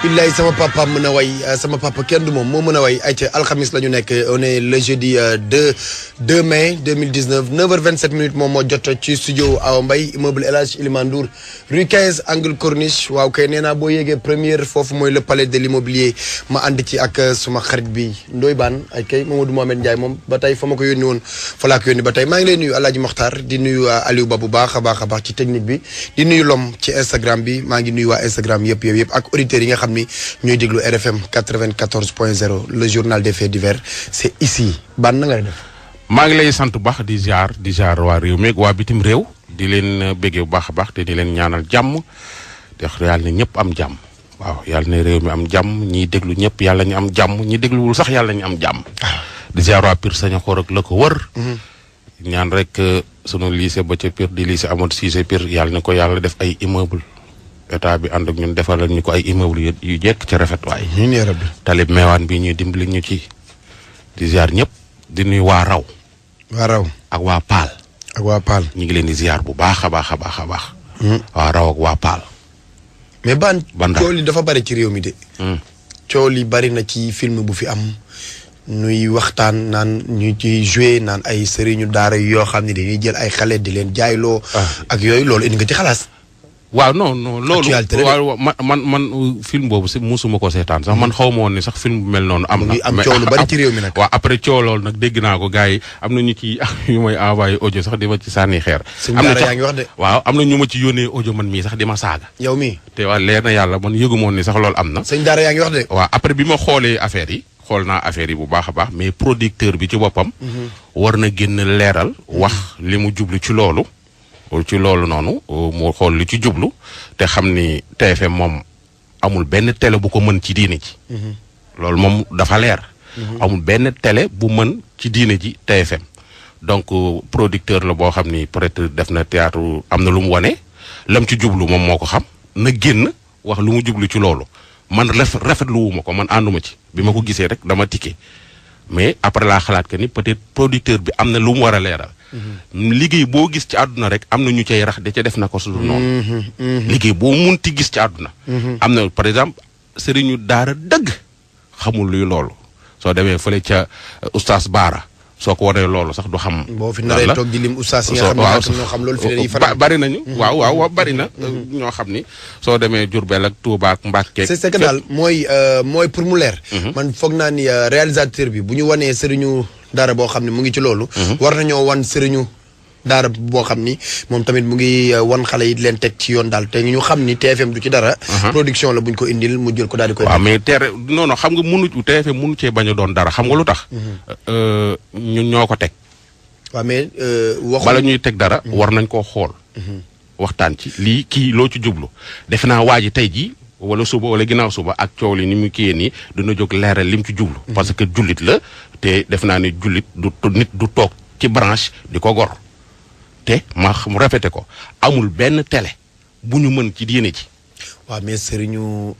billaay sama papa mën a way sama papa kenn du moom moo mën a way ayca alxamis la ñu nekk on est le jeudi 2 mai 2019 9h27 minutes moom moo jot ci studio Awa Mbaye immeuble El Hadj Elimane Ndour rue 15 angle Corniche waaw kay nee naa boo yéegee première foofu mooy le palais de l'immobilier ma ànd ci ak suma xarit bi Ndoye Bane ay kay Mamadou Mohamed Ndiaye moom ba tey fa ma ko yónni woon fa laa ko yónni ba tey maa ngi lay nuyu Alaaji Mokhtar di nuyu Aliou Ba bu baax a baax ci technique bi di nuyu Lom ci Instagram bi maa ngi nuyu waa Instagram yëpp ak auditeurs yi nga xam ni ñooy déglu RFM 94.0 le journal des faits divers c'est ici ban na nga def. maa ngi lay sant bu baax di ziar waa réew mi ak waa bitim réew di leen béggee bu baax a baax te di leen ñaanal jàmm te yàlla na ñëpp am jàmm waaw yàlla na réew mi am jàmm ñiy déglu ñëpp yàlla ñu am jàmm ñi dégluwul sax yàlla ñu am jàmm. di ziar waa Pire Sañaxoor ak la ko wër. ñaan rek sunu lycée ba ca Pire di lycée Amadou Cissé Pire yàlla na ko yàlla def ay immeuble état bi ànd ak ñun defaral ñu ko ay immeuble yu jekk ci rafet waaye. talib meewaan bi ñuy dimbali ñu ci di ziar ñëpp di nuyu waa raw. ak waa Paal. ñu ngi leen di ziar bu baax a baax. waa raw ak waa Paal. mais coow li dafa bari ci réew mi de. coow li bari na ci film bu fi am. nuy waxtaan naan ñu ci joué naan ay sëriñu daara yoo xam ne dañuy jël ay xale di leen jaayloo. ak yooyu loolu indi nga ci xalaas. waaw non loolu waaw man film boobu si musuma ko seetaan sax man xaw ma woon ni sax film bu mel noonu am na am coow lu bari ci réew mi nag waaw après coow loolu nag dégg naa ko gars yi am na ñu ci yu may envoyé audio sax di ma ci sànni xeer am na yaa ngi wax de waaw am na ñu ma ci yónnee audio man mii sax di ma saaga yow mii te waa leer na yàlla man yëgu moon ni sax loolu am na sëñ daara yaa ngi wax de waaw après bi ma xoolee affaire yi xool naa affaire yi bu baax a baax mais producteur bi ci boppam war na génn leeral wax li mu jublu ci loolu noonu mu xool li ci jublu te xam ni TFM moom amul benn télé bu ko mën ci diine ji loolu moom dafa leer amul benn télé bu mën ci diine ji TFM donc producteur la boo xam ni peut-être def na théâtre am na lu mu wane lam ci jublu moom moo ko xam na génn wax lu mu jublu ci loolu man rafetlu wu ma ko man ànduma ci bi ma ko gisee rek dama tikke mais après laa xalaat que ni peut-être producteur bi am na lu mu war a leeral liggéey boo gis ci àdduna rek am na ñu cay rax da ca def na ko su dul noonu liggéey boo munti gis ci àdduna am na par exemple sëriñu daara dëgg xamul luy loolu soo demee fële ca oustaz Baara soo ko waree loolu sax du xam boo fi naree toog di lim oustaz yi nga xam ne ñoo xam loolu fi bari nañu waaw bari na ñoo xam ni soo demee Diourbel ak Touba ak Mbacké c'est que daal mooy pour mu leer man foog naa ni réalisateur bi bu ñu wanee sëriñu daara boo xam ne mu ngi ci loolu war nañoo wan sëriñu daara boo xam ni moom tamit mu ngi wan xale yi leen teg ci yoon daal te ñu xam ni TFM du ci dara production la buñ ko indil mu jël ko daal di koy waaw mais non xam nga TFM mënu cee bañ a doon dara xam nga lu tax ñun ñoo ko teg waaw mais bala ñuy teg dara war nañ koo xool waxtaan ci lii kii loo ci jublu defe naa waa ji tey jii wala suba wala ginnaaw suba ak coow li ni mu kiyee nii dina jóg leeral lim ci jublu parce que jullit la te def naa ni jullit nit du toog ci branche di ko gor te mu rafete ko amul benn télé bu ñu mën ci diine ji waaw mais sëriñu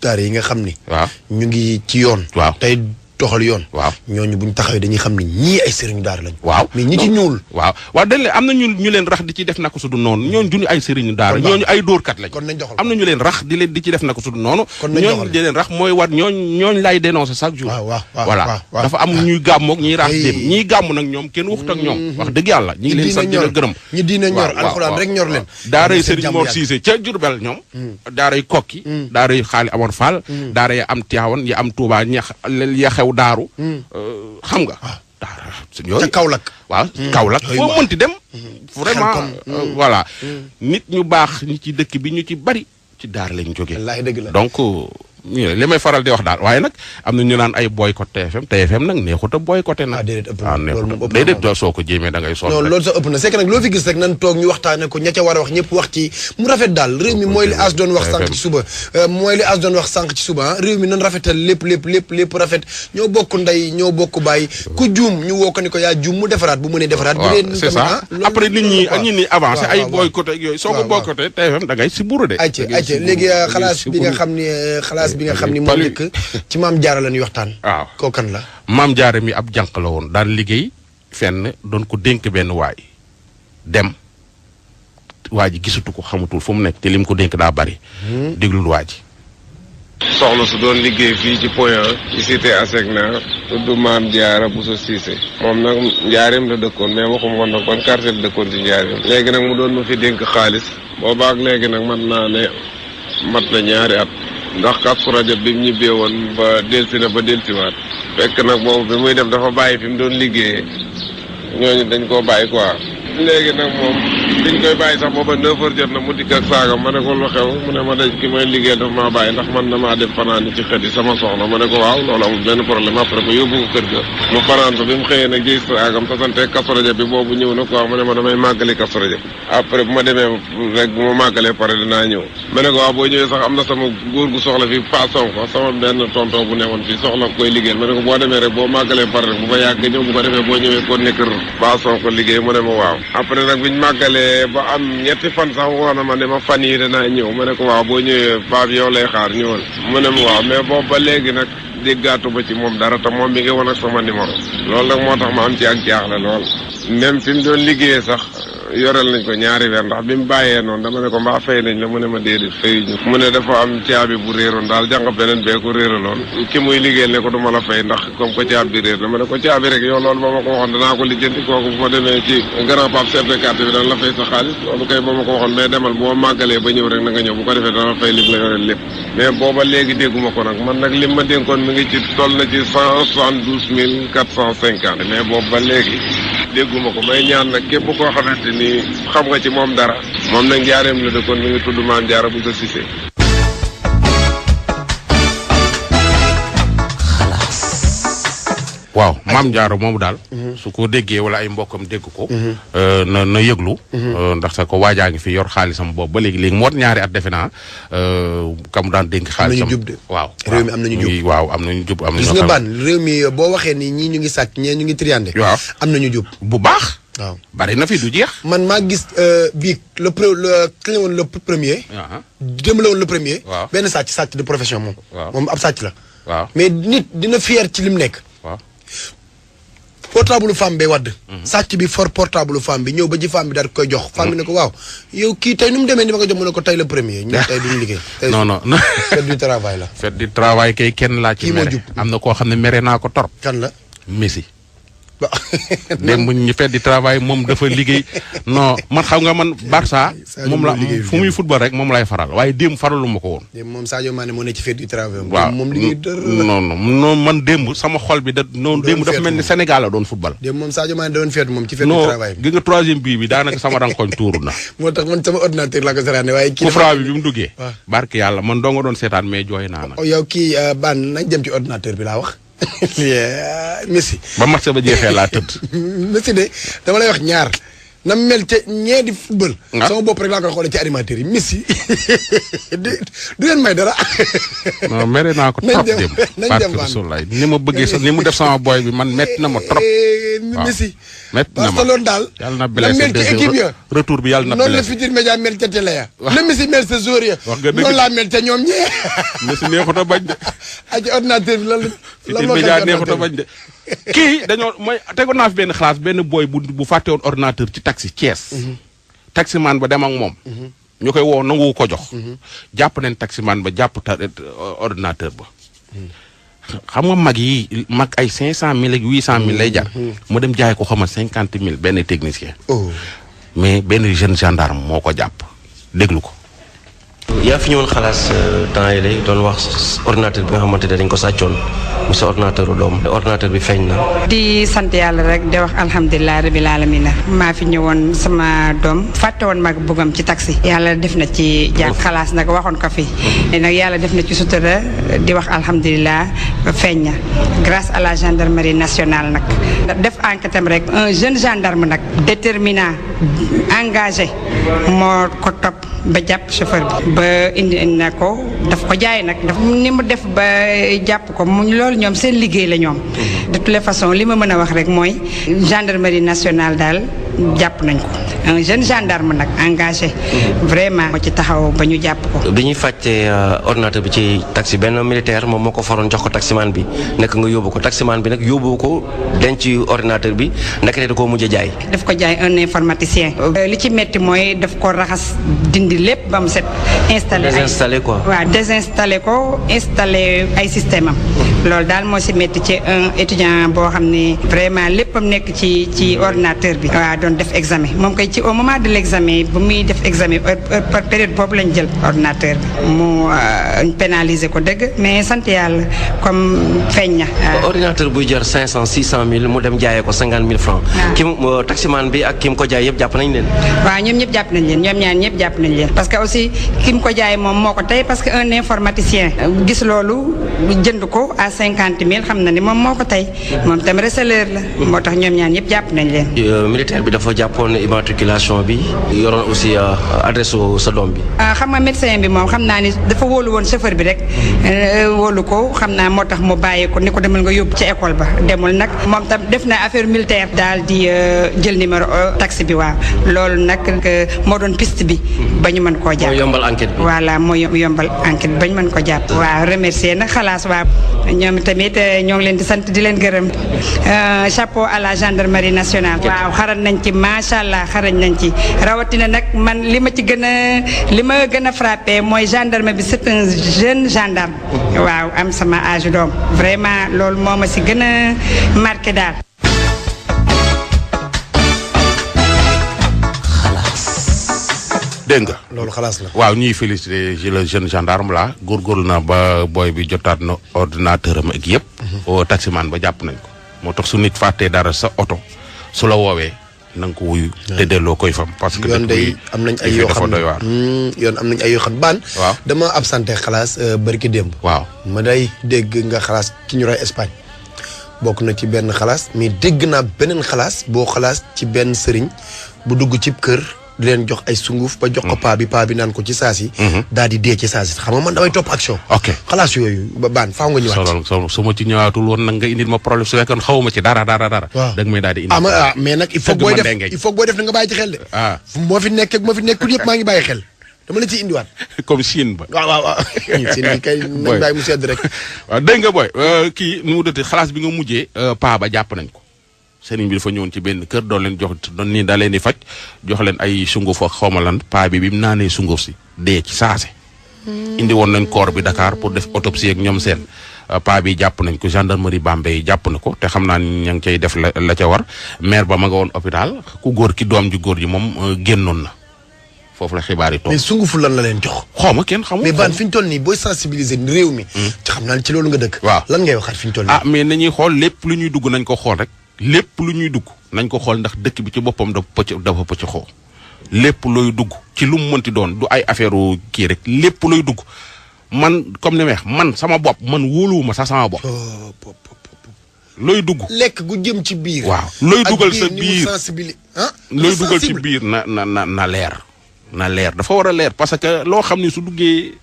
daara yi nga xam ni waaw ñu ngi ci yoon waaw tey doxal yoon waaw ñooñu buñ taxawee dañuy xam ni ñii ay sëriñu daara lañu waaw mais ñi ci ñuul waaw dañ leen am na ñu leen rax di ci def nako sudu noonu ñooñu duñu ay sëriñu daara ñooñu ay dóorkat lañ kon nañ doxal am na ñu leen rax di ci def nako sudu noonu ñooñu di leen rax mooy war ñooñu lay dénoncer chaque jour voilà waaw dafa am ñuy gàmmoog ñuy rax dem ñiy gàmm nag ñoom kenn waxut ak ñoom wax dëgg yàlla ñi ngi leen sant di leen gërëm ñi diine ñor alxuraan rek ñor leen daara yi Serigne Mor Cissé ca Diourbel ñoom daara yi Kokki daara yi Xaali Amar Fall daara yi am Tivaouane yi am Touba ya xew daaru xam nga daara ca Kaolack waaw Kaolack foo mënti dem vraiment voilà nit ñu baax ñi ci dëkk bi ñu ci bari ci daara lañ jógee donc li may faral di wax daal waaye nag am na ñu naan ay boycott TFM nag neexut a boycotté nag déedéet soo ko jéemee da ngay sonn non loolu sax ëpp na c'est que nag loo fi gis rek nan toog ñu waxtaane ko ña ca war a wax ñëpp wax ci mu rafet daal réew mi mooy li as doon wax sànq ci suba réew mi nan rafetal lépp rafet ñoo bokk ndey ñoo bokk bàyyi ku juum ñu woo ko ni ko yaa juum mu defaraat bu mënee defaraat bu dee c'est ça après nit ñi avancé ay boycotté ak yooyu soo ko boycotté TFM da ngay si buru de ayca léegi xalaas bi nga xam ni moo nekk ci Maam Jaara la ñuy waxtaan. waaw kookan la. Maam Jaara mi ab jànq la woon daan liggéey fenn doon ko dénk benn waay dem waa ji gisatu ko xamatul fu mu nekk te lim ko dénk daa bari. déglul waa ji. soxna su doon liggéey fii ci Point ci cité Asegna tudd Maam Jaara Buso Siise moom nag njaareem la dëkkoon mais waxuma ko nag ban quartier la dëkkoon ci njaareem léegi nag mu doon ma fi dénk xaalis boobaak léegi nag mat na ñaari at ndax Kazu Rajab bi mu ñibbee woon ba delsi na ba delsiwaat fekk nag boobu bi muy def dafa bàyyi fi mu doon liggéeyee ñooñu dañ koo bàyyi quoi léegi nag moom biñ koy bàyyi sax booba 9h jot na mu dikk ak saaga ma ne ko lu xew mu ne ma daj ki may liggéey dafa maa bàyyi ndax man damaa dem fanaan ci xët yi sama soxna ma ne ko waaw loolu amul benn problème après ko yóbbu ko kër ga mu fanaan fa bi mu xëyee nag jëy saagam tasante Kazu Rajab bi boobu ñëw na quoi mu ne ma damay màggali Kazu Rajab après bu ma demee rek bu ma màggalee pare dinaa ñëw ma ne ko waaw boo ñëwee sax am na sama góor gu soxla fii pason ko sama benn tonton bu newoon fii soxla koy liggéeyal ma ne ko boo demee rek boo màggalee pare rek bu fa yàgg ñëw bu ko defee boo ñëwee ko nekk pason ko liggéey mu ne ma waaw après nag biñ màggalee ba am ñetti fan sax woo na ma ne ma fan yi danaa ñëw ma ne ko waaw boo ñëwee baab yow lay xaar ñëwal mu ne ma waaw mais boobu ba léegi nag déggaatu ba ci moom dara te moom mi ngi woon ak sama numéro loolu nag moo tax ma am ci ak jaaxle lool même fi mu doon liggéeyee sax yoreel nañ ko ñaari weer ndax bi mu bàyyee noonu dama ne ko mbaa fay nañ la mu ne ma déedéet fayuñu mu ne dafa am caabi bu réeroon daal jànq beneen bee ko réeraloon ki muy liggéeyal ne ko du ma la fay ndax comme ko caabi bi réer la ma ne ko caabi rek yow loolu ba ma ko waxoon danaa ko lijjanti kooku bu ma demee ci grand pape chef de quartier bi dana la fay sa xaalis loolu kay ba ma ko waxoon mais demal boo màggalee ba ñëw rek na nga ñëw bu ko defee dana fay lim la yoreel lépp mais booba léegi dégguma ko nag man nag lim ma dénkoon mi ngi ci toll na ci 172 450 mais boobu ba léegi dégguma ko may ñaan nag képp koo xamante ni xam nga ci moom dara moom nag njaareem la dëkkoon mi ngi tudd Maam Jaara Buso Siise. waaw Maam Jaara moomu daal. su ko déggee wala ay mbokkam dégg ko. na yëglu. ndax sa ko waajaa ngi fi yor xaalisam boobu ba léegi mu wat ñaari at defe naa kam daan dénk xaalisam. waaw réew mi am nañu jub waaw am nañu jub am nañu. gis nga ban réew mi boo waxee ni ñii ñu ngi sàcc ñee ñu ngi triandé. waaw am nañu jub bu baax. waaw bari na fi du jeex. man maa gis bii kañ la woon le premier. démb la woon le premier. waaw benn sàcc de profession moom. waaw moom ab sàcc la. waaw mais nit dina fier ci lim nekk. waaw. portable femme bee wadd. sàcc bi for portable femme bi ñëw ba ci femme bi daal koy jox. femme bi ne ko waaw yow kii tey nu mu demee ni ma ko jox mu ne ko tey le premier. ñun tey duñu liggéey. non non fête du travail la. fête du travail kay kenn laa ci mere. am na koo xam ne mere naa ko torop. kan la Messi. démb ñu fête du travail moom dafa liggéey non man xam nga man Barça moom la fu muy football rek moom lay faral waaye démb faralu ma ko woon. démb moom Sadio Mané moo ne ci fête du travail. waaw moom liggéey dër non man démb sama xol bi da noonu démb dafa mel ni Sénégal la doon football. démb moom Sadio Mané da doon fête moom ci fête du travail. non gi nga troisième bii bi daanaka sama rankoñ tuuru na. moo tax man sama ordinateur laa ko seetaane waaye. kii Kufra bi mu duggee. barke yàlla man doo nga doon seetaan mais jooy naa nag. yow kii ban nañ dem ci ordinateur bi laa wax. Messi. ba match ba jeexee laa tëdd. Messi de dama lay wax ñaar na mel ca ñee di football. sama bopp rek laa koy xoolee ci animateur yi Messi du leen may dara. non mere naa ko trop dem. nañ dem Barke ni ma bëggee sax ni mu def sama boy bi man métti na ma trop. Messi. métti na ma Barcelone daal. yàlla na blessé mel ci équipe ya retour bi yàlla na blessé noonu la Futurs Médias mel ca télé ya. la Messi mel sa joueur ya. wax nga dëgg noonu laa mel ca ñoom ñee. Messi neexut a bañ de. ci ordinateur bi lan Futurs Médias neexut a bañ de. kii dañoo mooy tegoon naa fi benn xalaas benn boy bu fàtte woon ordinateur ci taxi Thiès. taximan ba dem ak moom. ñu koy woo nangu ko jox. jàpp nañ taximan ba jàpp ordinateur ba. xam nga mag ay 500.000 ak 800.000 lay jar. mu dem jaay ko xamal 50.000 benn technicien. mais benn jeune gendarme moo ko jàpp déglu ko. yaa fi ñëwoon xalaas temps yi lay doon wax ordinateur bi nga xamante ne dañ ko sàccoon mu sa ordinateur u doom ordinateur bi feeñ na. di sant yàlla rek di wax alhamdulilah rabil aalamiina maa fi ñëwoon sama doom fàtte woon mag bugam ci taxi. yàlla def na ci jàng xalaas nag waxoon ko fi. nag yàlla def na ci sutura di wax alhamdulilah feeñ na grâce à la gendarmerie nationale nag. def enquête am rek un jeune gendarme nag déterminant engagé moo ko topp ba jàpp chauffeur bi. ba indi na ko daf ko jaay nag daf ni mu def ba jàpp ko mu loolu ñoom seen liggéey la ñoom. de toutes les façons li ma mën a wax rek mooy gendarmerie nationale daal jàpp nañ ko un jeune gendarme nag engagé vraiment moo ci taxaw ba ñu jàpp ko. bi ñuy fàccee ordinateur bi ci taxi benn militaire moom moo ko foroon jox ko taximan bi nekk nga yóbbu ko taximan bi nag yóbbu ko denc ordinateur bi ndekete da koo mujj a jaay. daf ko jaay un informaticien. li ci metti mooy daf ko raxas dindi lépp ba mu set. désinstallé quoi. waaw désinstallé ko installé ay système am. loolu daal moo si metti ci un étudiant boo xam ne vraiment léppam nekk ci ordinateur bi. waaw doon def examen moom koy ci au moment de l' examen bu muy def examen par période boobu lañ jël ordinateur bi mu pénaliser ko dëgg mais sant yàlla comme feeñ na. ordinateur buy jar 500 600 000 mu dem jaayee ko 50 000 francs. ki mu taximan bi ak ki mu ko jaay yëpp jàpp nañ leen. waaw ñoom ñëpp jàpp nañ leen ñoom ñaar ñëpp jàpp nañ leen parce que aussi ki mu ko jaay moom moo ko tey parce que un informaticien gis loolu jënd ko à 50 000 xam na ni moom moo ko tey moom tam receleur la moo tax ñoom ñaar ñëpp jàpp nañ leen. militaire bi dafa jàppoon immatriculation bi yoroon aussi adresse sa doom bi. xam nga médecin bi moom xam naa ni dafa wóolu woon chauffeur bi rek wóolu ko xam naa moo tax mu bàyyi ko ni ko demal nga yóbbu ci école ba demul nag moom tam def na affaire militaire daal di jël numéro taxi bi waaw loolu nag moo doon piste bi ba ñu mën koo jàpp. moo yombal enquête bi. voilà moo yombal enquête bi ba ñu mën ko jàpp. waaw remercier nag xalaas waaw ñoom tamit ñoo ngi leen di sant di leen gërëm chapeau à la gendarmerie nationale. waaw xarañ nañ ci macha allah xarañ nañ ci rawatina nag man li ma gën a frappé mooy gendarme bi c'est un jeune gendarme. waaw am sama âge doom vraiment loolu moo ma si gën a marqué daal. dégg nga loolu xalaas la. waaw ñuy félicité le jeune gendarme la góorgóorlu na ba booy bi jotaat na ordinateur am ak yëpp. taximan ba jàpp nañ ko. moo tax su nit fàttee dara sa oto su la woowee na nga ko wuyu. te delloo koy fam. parce que yoon day am nañ ay yoo xam ne yoon am nañ ay yoo xam baan. waaw dama absenté xalaas barki démb. waaw ma day dégg nga xalaas ki ñu roy Espagne bokk na ci benn xalaas mais dégg naa beneen xalaas boo xalaas ci benn sëriñ bu dugg cib kër. di leen jox ay sunguf ba jox ko paa bi naan ko ci saasi. daal di dee ci saasi xam nga man damay topp action. ok xalaas yooyu ba baan faaw nga ñëwaat. su ma ci ñëwaatul woon nag nga indil ma problème su fekkoon xawuma ci dara. waaw da nga may daal di indi. mais nag il faut booy def na nga bàyyi ci xel de. moo fi nekk moo fi nekkul yëpp maa ngi bàyyi xel dama la ciy indiwaat. comme Chine ba. waaw Chine bi kay nañ bàyyi mu sedd rek. waaw dégg nga booy kii nu mu dëtt xalaas bi nga mujjee paa ba jàpp nañ ko. sëriñ bi dafa ñëwoon ci benn kër doon leen jox doon nii da leen di faj jox leen ay sunguf ak xawma lan paa bi mu naanee sunguf si dee ci saase. indi woon nañ corps bi Dakar pour def autopsie ak ñoom seen paa bi jàpp nañ ko gendarmerie Bambey jàpp na ko te xam naa ni ña ngi cay def la ca war maire ba ma nga woon hôpital ku góor ki doom ju góor ji moom génnoon na foofu la xibaar yi toog. mais sungufu lan la leen jox. xawma kenn xamul. mais baan fi ñu toll nii booy sensibiliser réew mi. ci xam naa ci loolu nga dëkk. waaw lan ngay waxaat fi ñu toll nii. mais nañuy xool lépp lu ñuy dugg nañ ko xool rek. lépp lu ñuy dugg nañ ko xool ndax dëkk bi ci boppam dafa pëcc xoo lépp looy dugg ci lu mu mënti doon du ay affaire kii rek lépp looy dugg man comme ni ma wax man sama bopp man wóoluwuma sax sama bopp. looy dugg. lekk gu jëm ci biir. waaw looy dugal sa biir looy dugal ci sensible. biir na leer. na leer dafa war a leer parce que loo xam ne su duggee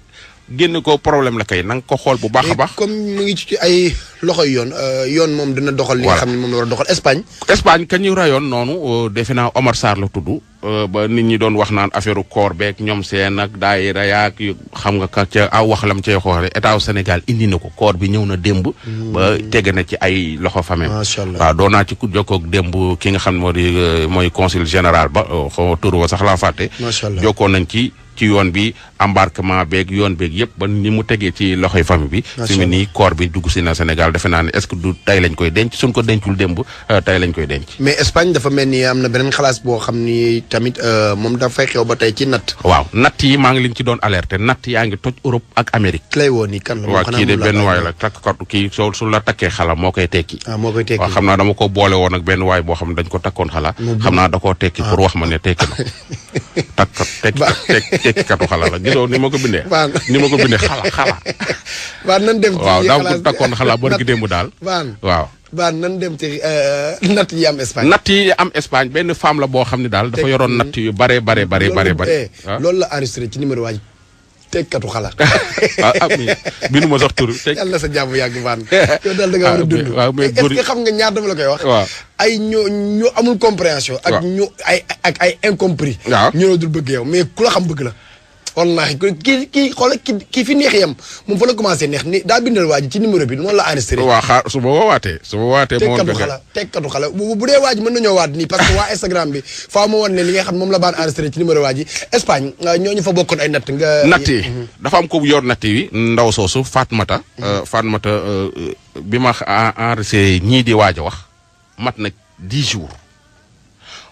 génne ko problème la kay na nga ko xool bu baax a baax. comme mu ngi ci ay loxoy yoon moom dina doxal. li nga xam ne moom la war a doxal Espagne. Espagne ka ñu rayoon noonu defe naa Omar Sarr la tudd ba nit ñi doon wax naan affaire koor beeg ñoom seen ak daayira yaak xam nga ka ca aw waxlam cay xoole état wu Sénégal indi na ko koor bi ñëw na démb. ba tege na ci ay loxo famem. macha allah waaw doon naa ci ku jokkoog démb ki nga xam ne mooy consul général ba xaw tur wa sax laa fàtte. macha allah jokkoon nañ ci yoon bi embarquement beeg yoon beeg yëpp ba ni mu tegee ci loxoy famille bi. fi mu nii koor bi dugg si na Sénégal defe naa ne est-ce que du tey lañ koy denc suñ ko dencul démb tey lañ koy denc. mais Espagne dafa mel ni am na beneen xalaas boo xam ni tamit moom dafay xew ba tey ci natt. waaw natt yi maa ngi leen ci doon alerté natt yaa ngi toj Europe ak Amérique. lay woon ni kan la. waaw kii de benn waay la takkat kii su la takkee xala moo koy tekki. moo koy tekki waaw xam naa dama ko boole woon ak benn waay boo xam ne dañ ko takkoon xala. xam naa da koo tekki pour wax ma ne tekki na. tekkikatu xala la gisoo ni ma ko bindee. ni ma ko bindee xala. waaw nan dem ci waaw daa ko takkoon xala barki démb daal. waaw. nan dem ci natt yi am Espagne. natt yi am Espagne benn femme la boo xam ne daal dafa yoroon natt yu bare. loolu la enregistré ci numéro waaj tekkatu xala. bindu ma sax tur. yàlla na sa jàmm yàgg baan. yow daal da nga war a dund. waaw mais góor est-ce que xam nga ñaar dama la koy wax. waaw ay ñu amul compréhension. ak ñu ay incompris. waaw ñoo dul bëgg yow mais ku la xam bëgg la. wallaahi kii xoolal kii fi neex yam moom fa la commencé neex ni daa bindal waa ji ci numéro bi noonu la enregistré. waaw xaar su ma woowaatee. tekkatu xala bu dee waa ji mën nañoo waat nii parce que waa Instagram bi faaw ma woon ne li nga xam moom la baan enregistré ci numéro waa ji Espagne ñooñu fa bokkoon ay natt nga. natt yi dafa am ko yor natt yi ndaw soosu Fatmata. Fatmata bi ma enregistré ñii di waaj a wax mat na 10 jours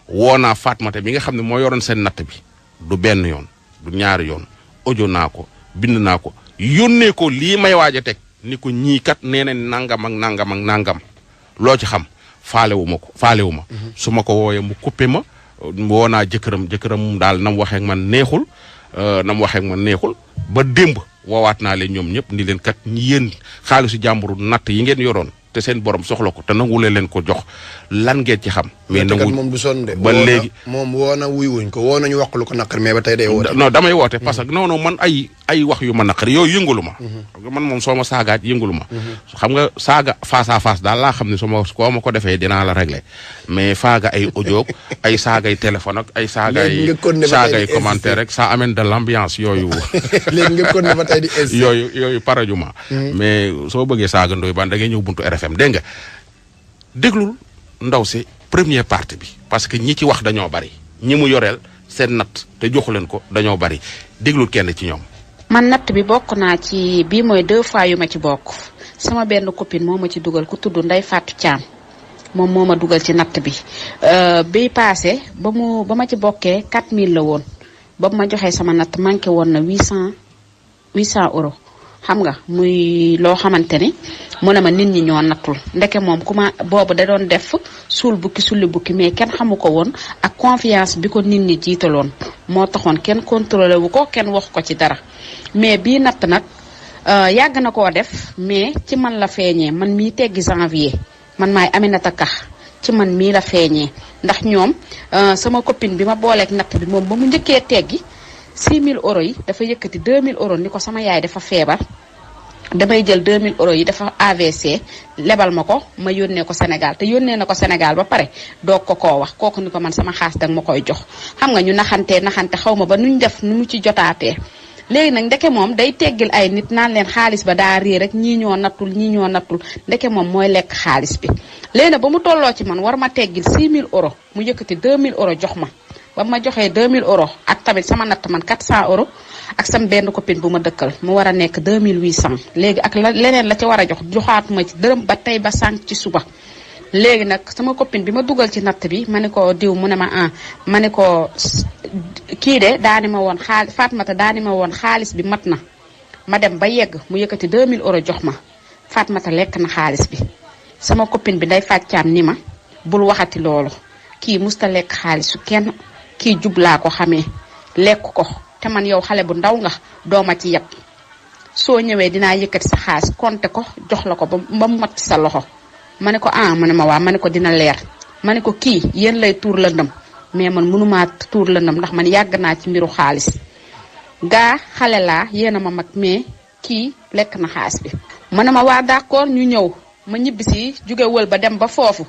woo naa Fatmata bi nga xam ne moo yoroon seen natt bi du benn yoon. du ñaari yoon audio naa ko bind naa ko yónnee ko lii may waaj a teg ni ko ñii kat nee na nangam ak nangam ak nangam loo ci xam faalewu ma su ma ko wooyee mu coupé ma woo naa jëkkëram daal na mu waxee ak man neexul ba démb woowaat naa leen ñoom ñëpp ni leen kat ñi yéen xaalisu jàmburu natt yi ngeen yoroon te seen borom soxla ko te nangulee leen ko jox lan ngeen ci xam. mais nangu moom du sonn de. ba léegi moom woo na wuy wuñ ko woo nañu wax lu ko naqar mais ba tey day woote. non damay woote parce que non man ay wax yu ma naqar yooyu yëngalu ma. man moom soo ma saagaat yëngalu ma. xam nga saaga face à face daal laa xam ne koo ma ko defee dinaa la régler mais faaga ay audio ay saagay téléphone ak ay saagay commentaire rek ça amène de l'ambiance yooyu. léegi nga kon ne ba tey di yooyu parajuma mais soo bëggee saaga ndoy baan da ngay ñëw buntu RFM dégg nga déglul ndaw si première partie bi parce que ñi ci wax dañoo bari ñi mu yoreel seen natt te joxu leen ko dañoo bari déglul kenn ci ñoom. man natt bi bokk naa ci bii mooy 2 fois yu ma ci bokk sama benn copine moo ma ci dugal ku tudd Ndeye Fatou Thiam moom moo ma dugal ci natt bi bi passé ba ma ci bokkee 4000 la woon ba ma joxee sama natt manqué woon na 800 euros. xam nga muy loo xamante ni mu ne ma nit ñi ñoo nattul ndeke moom boobu da doon def suul bukki sulli bukki mais kenn xamu ko woon ak confiance bi ko nit ñi jiitaloon moo taxoon kenn contrôlé wu ko kenn wax ko ci dara mais bii natt nag yàgg na koo def mais ci man la feeñee man mii teggi janvier man maay Aminata Ka ci man mii la feeñee ndax ñoom sama copine bi ma booleeg natt bi moom ba mu njëkkee teggi 6000 euros yi dafa yëkkati 2000 euros ni ko sama yaay dafa feebar damay jël 2000 euros yi dafa AVC lebal ma ko ma yónnee ko Sénégal te yónnee na ko Sénégal ba pare doog ko koo wax kooku ni ko man sama xaas danga ma koy jox xam nga ñu naxante xaw ma ba nuñ def nu mu ci jotaatee léegi nag ndeke moom day teggil ay nit naan leen xaalis ba daa réer rek ñii ñoo nattul ndeke moom mooy lekk xaalis bi léegi nag ba mu tolloo ci man war ma teggil 6000 euros mu yëkkati 2000 euros jox ma ba ma joxee 2000 euros ak tamit sama natt man 400 euros ak sama benn copine bu ma dëkkal mu war a nekk 2800 léegi ak leneen la ca war a joxaatuma ci dërëm ba tey ba sànq ci suba léegi nag sama copine bi ma dugal ci natt bi ma ne ko diw mu ne ma ne ko kii de daani ma woon xaalis Fatmata daani ma woon xaalis bi mat na ma dem ba yegg mu yëkkati 2000 euros jox ma Fatmata lekk na xaalis bi sama copine bi day fàccaam ni ma bul waxati loolu kii musta lekk xaalisu kenn kii jublaa ko xamee lekk ko te man yow xale bu ndaw nga dooma ci yeb soo ñëwee dinaa yëkkati sa xaalis compter ko jox la ko ba mu mat sa loxo ma ne ko ma ne ma waa ma ne ko dina leer ma ne ko kii yéen lay tuur lëndëm mais man mënumaa tuur lëndëm ndax man yàgg naa ci mbiru xaalis gaa xale laa yéen a ma mag mais kii lekk na xaalis bi ma ne ma waa d'accord ñu ñëw ma ñibbisi jóge wël ba dem ba foofu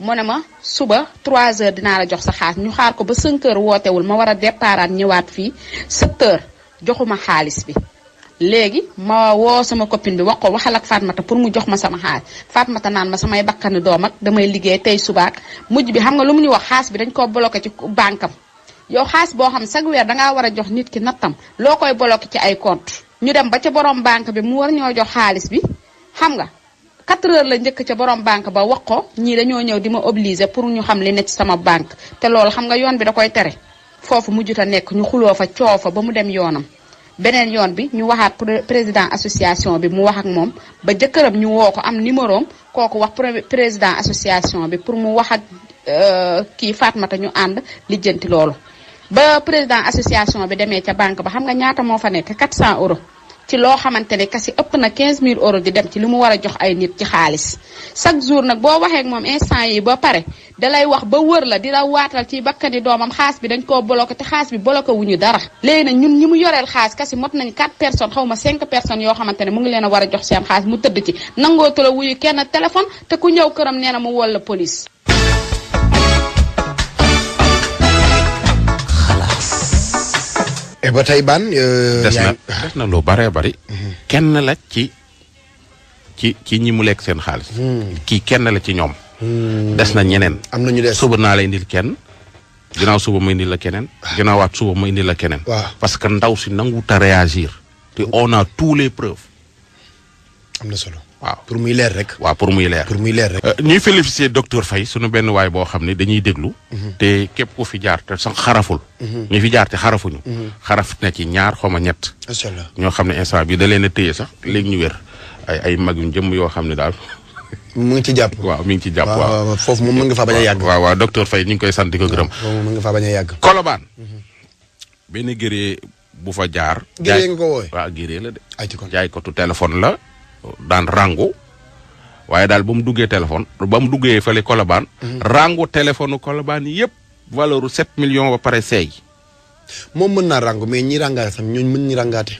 mu ne ma suba 3 heures dinaa la jox sa xaalis ñu xaar ko ba 5 heures wootewul ma war a déparaat ñëwaat fii 7 heures joxuma xaalis bi léegi ma woo sama copine bi wax ko waxal ak Fatmata pour mu jox ma sama xaalis Fatmata naan ma samay bakkani doom ak damay liggéey tey subaak mujj bi xam nga lu mu ñu wax xaalis bi dañ koo bloqué ci banque am yow xaalis boo xam chaque weer dangaa war a jox nit ki nattam loo koy bloqué ci ay compte ñu dem ba ca borom banque bi mu war ñoo jox xaalis bi xam nga 4 heures la njëkk ca borom banque ba wax ko ñii dañoo ñëw di ma obligé pour ñu xam li ne ci sama banque te loolu xam nga yoon bi da koy tere foofu mujjut a nekk ñu xuloo fa coow fa ba mu dem yoonam beneen yoon bi ñu waxaat président association bi mu wax ak moom ba jëkkëram ñu woo ko am numéro am kooku wax président association bi pour mu wax ak kii Fatmata ñu ànd lijjanti loolu ba président association bi demee ca banque ba xam nga ñaata moo fa nekk 400 euros ci loo xamante ne kasi ëpp na 15000 euros di dem ci li mu war a jox ay nit ci xaalis chaque jour nag boo waxee ak moom instant yi ba pare dalay wax ba wër la di la waatal ci bakkani doomam xaas bi dañ koo bloqué te xaas bi bloqué wuñu dara léegi nag ñun ñi mu yoreel xaas kasi mot nañ 4 personnes xaw ma 5 personnes yoo xamante ne mu ngi leen a war a jox seen xaas mu tëdd ci nangootu la wuyu kenn téléphone te ku ñëw këram nee na mu wol la police. ba tey ban. des na lu baree bari. kenn la ci ñi mu lekk seen xaalis. kii kenn la ci ñoom. des na ñeneen. am na ñu des suba naa la indil kenn. ginnaaw suba ma indil la keneen. ginnaawaat suba ma indil la keneen. waaw parce que ndaw si nanguwut a réagir. te on a tous les preuves. am na solo. waaw pour muy leer rek. waaw pour muy leer. pour muy leer rek. ñuy féliciter docteur Faye sunu benn waay boo xam ne dañuy déglu. te képp ku fi jaar te sax xaraful. ñu fi jaar te xarafuñu. xaraf na ci ñaar xaw ma ñett. macha allah ñoo xam ne instant bi da leen a téye sax léegi ñu wér ay mag yu jëm yoo xam ne daal. mu ngi ci jàpp. waaw mi ngi ci jàpp waaw foofu moom mën nga faa bañ a yàgg. waaw docteur Faye ñu ngi koy sant di ko gërëm. waaw mën nga faa bañ a yàgg. Colobane. benn géré bu fa jaar. géré nga ko wooye. waaw géré la de. ay ci kon jaay ko tu téléphone la daan rangu. waaye daal ba mu duggee téléphone ba mu duggee fële Colobane. rangu téléphone Colobane yëpp valeur 7 millions ba pare seey. moom mën naa rangu mais ñi rangaate sam ñooñu mën ñi rangaate.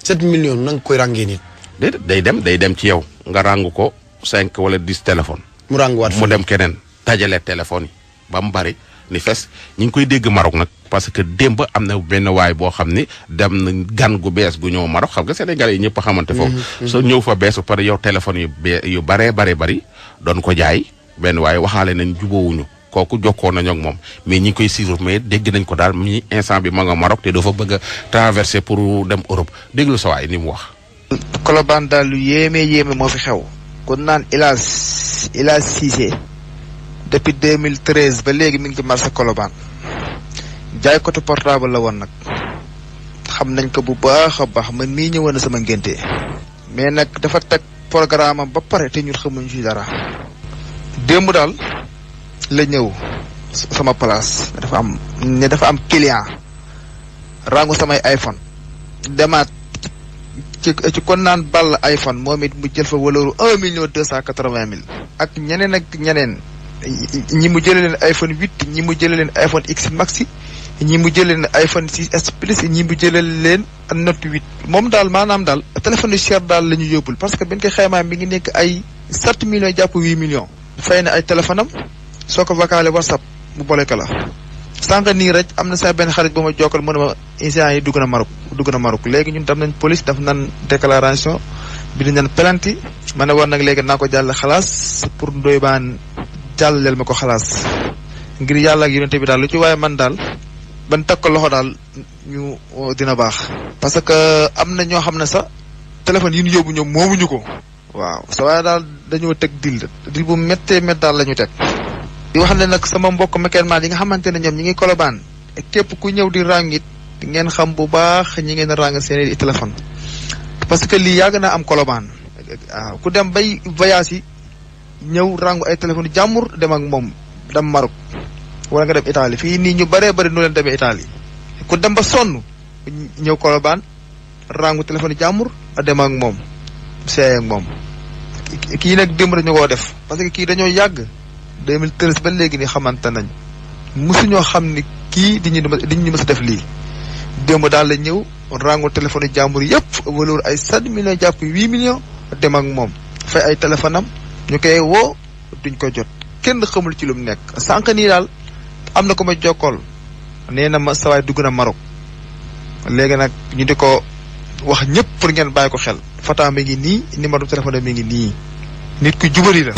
7 millions na nga koy rangee nit. déedéet day dem ci yow nga rangu ko 5 wala 10 téléphone mu ranguwaat mu dem keneen dajale téléphone yi ba mu bari ni fes ñi ngi koy dégg Maroc nag parce que démb am na benn waay boo xam ni dem na gan gu bees gu ñëw Maroc xam nga Sénégalais yi ñëpp a xamante foofu. soo ñëw fa bees ba pare yow téléphone yu baree bari doon ko jaay benn waaye waxaale nañ jubóowuñu kooku jokkoo nañu ak moom mais ñi ngi koy suivre mais dégg nañ ko daal mi instant bi ma nga Maroc te dafa bëgg a traverser pour dem Europe déglu sa waay ni mu wax. Colobane daal lu yéeme moo fi xew. kon naan Ilaas Cissé depuis 2013 ba léegi mi ngi ci marché Colobane jaay côté portable la woon nag xam nañ ko bu baax a baax man mii ñëwoon na sama ngénte mais nag dafa teg programme am ba pare te ñun xamuñ ci dara démb daal la ñëw sama place dafa am client rangu samay iPhone demaat ci kon naan ball iPhone moom it mu jël fa waloru 1,280,000 ak ñeneen ñi mu jëlee leen iPhone 8 ñi mu jëlee leen iPhone X Max ñi mu jëlee leen iPhone 6S Plus ñi mu jëlee leen Note 8 moom daal maanaam daal téléphone yu cher daal la ñu yóbbul parce que benn koy xaymaa mi ngi nekk ay 7 millions jàpp 8 millions. fay na ay téléphone am soo ko vocalé WhatsApp mu boole ko la sànq nii rek am na sa benn xarit ba ma jokkal mu ne ma incident yi dugg na Maroc léegi ñun dem nañ police daf nan déclaration bi di nañ plainte ma ne woon nag léegi naa ko jàll xalaas pour Ndoye Bane jàllaleel ma ko xalaas ngir yàlla ak yonente bi daal lu ci waaye man daal ban teg ko loxo daal ñu dina baax. parce que am na ñoo xam ne sax téléphone yi ñu yóbbu ñoom moomuñu ko. waaw sa waaye daal dañoo teg dil bu méttee mét daal la ñu teg. di wax ne nag sama mbokk mécanicien yi nga xamante ne ñoom ñi ngi Colobane képp ku ñëw di ràng it ngeen xam bu baax ñi ngeen ràng seen i téléphone parce que lii yàgg naa am Colobane waaw ku dem bay voyage yi ñëw ràngu ay téléphone jàmbur dem ak moom dem Maroc wala nga dem Italie fii nii ñu bëree bëri nu leen demee Italie ku dem ba sonn ñëw Colobane ràngu téléphone jàmbur dem ak moom seey ak moom kii nag démb dañu koo def parce que kii dañoo yàgg 2013 ba léegi ni xamante nañ mosuñoo xam ni kii di ñu mës a def lii démb daal la ñëw rangu téléphone jàmbur yëpp valeur ay 7 millions jàpp 8 millions dem ak moom fay ay téléphone am ñu koy woo duñ ko jot kenn xamul ci lu mu nekk sànq nii daal am na ko ma jokkool nee na ma sawaay dugg na Maroc léegi nag ñu di ko wax ñëpp pour ngeen bàyyi ko xel Fata mi ngi nii numéro téléphone mi ngi nii nit ku jubari la